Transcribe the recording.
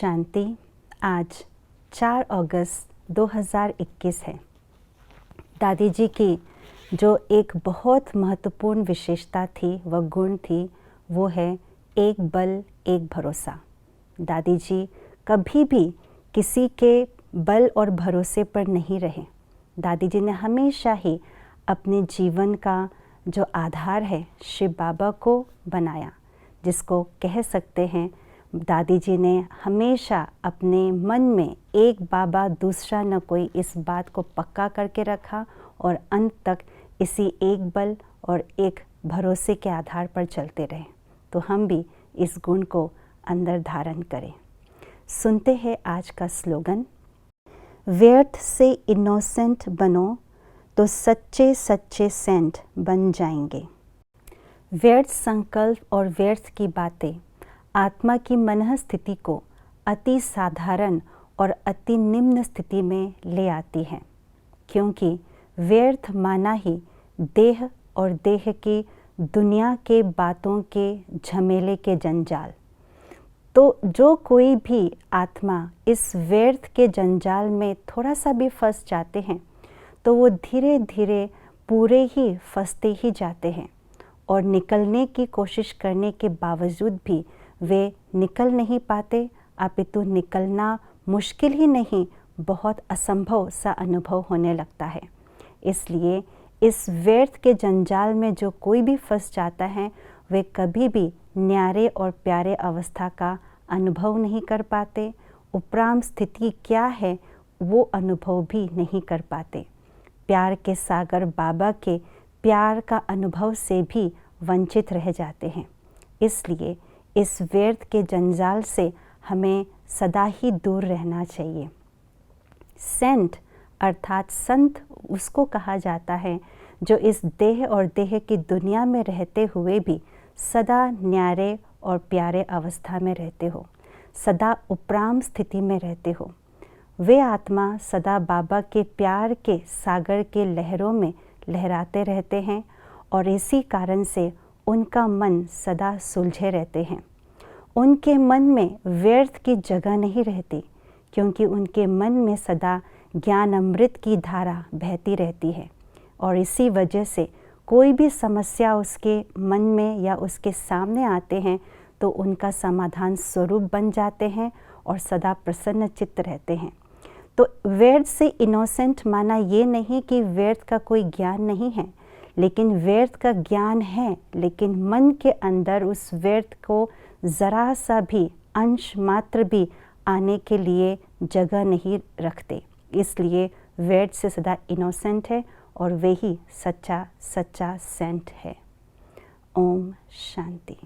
शांति। आज 4 अगस्त 2021 है। दादी जी की जो एक बहुत महत्वपूर्ण विशेषता थी, वह गुण थी, वो है एक बल एक भरोसा। दादी जी कभी भी किसी के बल और भरोसे पर नहीं रहे। दादी जी ने हमेशा ही अपने जीवन का जो आधार है शिव बाबा को बनाया, जिसको कह सकते हैं दादी जी ने हमेशा अपने मन में एक बाबा दूसरा न कोई इस बात को पक्का करके रखा और अंत तक इसी एक बल और एक भरोसे के आधार पर चलते रहे। तो हम भी इस गुण को अंदर धारण करें। सुनते हैं आज का स्लोगन, व्यर्थ से इनोसेंट बनो तो सच्चे सच्चे सेंट बन जाएंगे। व्यर्थ संकल्प और व्यर्थ की बातें आत्मा की मनः स्थिति को अति साधारण और अति निम्न स्थिति में ले आती है, क्योंकि व्यर्थ माना ही देह और देह की दुनिया के बातों के झमेले के जंजाल। तो जो कोई भी आत्मा इस व्यर्थ के जंजाल में थोड़ा सा भी फंस जाते हैं, तो वो धीरे धीरे पूरे ही फंसते ही जाते हैं और निकलने की कोशिश करने के बावजूद भी वे निकल नहीं पाते, अपितु निकलना मुश्किल ही नहीं, बहुत असंभव सा अनुभव होने लगता है। इसलिए इस व्यर्थ के जंजाल में जो कोई भी फंस जाता है, वे कभी भी न्यारे और प्यारे अवस्था का अनुभव नहीं कर पाते। उपराम स्थिति क्या है वो अनुभव भी नहीं कर पाते। प्यार के सागर बाबा के प्यार का अनुभव से भी वंचित रह जाते हैं। इसलिए इस व्यर्थ के जंजाल से हमें सदा ही दूर रहना चाहिए। सेंट अर्थात संत उसको कहा जाता है जो इस देह और देह की दुनिया में रहते हुए भी सदा न्यारे और प्यारे अवस्था में रहते हो, सदा उपराम स्थिति में रहते हो। वे आत्मा सदा बाबा के प्यार के सागर के लहरों में लहराते रहते हैं और इसी कारण से उनका मन सदा सुलझे रहते हैं। उनके मन में व्यर्थ की जगह नहीं रहती, क्योंकि उनके मन में सदा ज्ञान अमृत की धारा बहती रहती है और इसी वजह से कोई भी समस्या उसके मन में या उसके सामने आते हैं तो उनका समाधान स्वरूप बन जाते हैं और सदा प्रसन्न चित्त रहते हैं। तो व्यर्थ से इनोसेंट माना ये नहीं कि व्यर्थ का कोई ज्ञान नहीं है, लेकिन व्यर्थ का ज्ञान है, लेकिन मन के अंदर उस व्यर्थ को ज़रा सा भी अंश मात्र भी आने के लिए जगह नहीं रखते। इसलिए व्यर्थ से सदा इनोसेंट है और वही सच्चा सच्चा सेंट है। ओम शांति।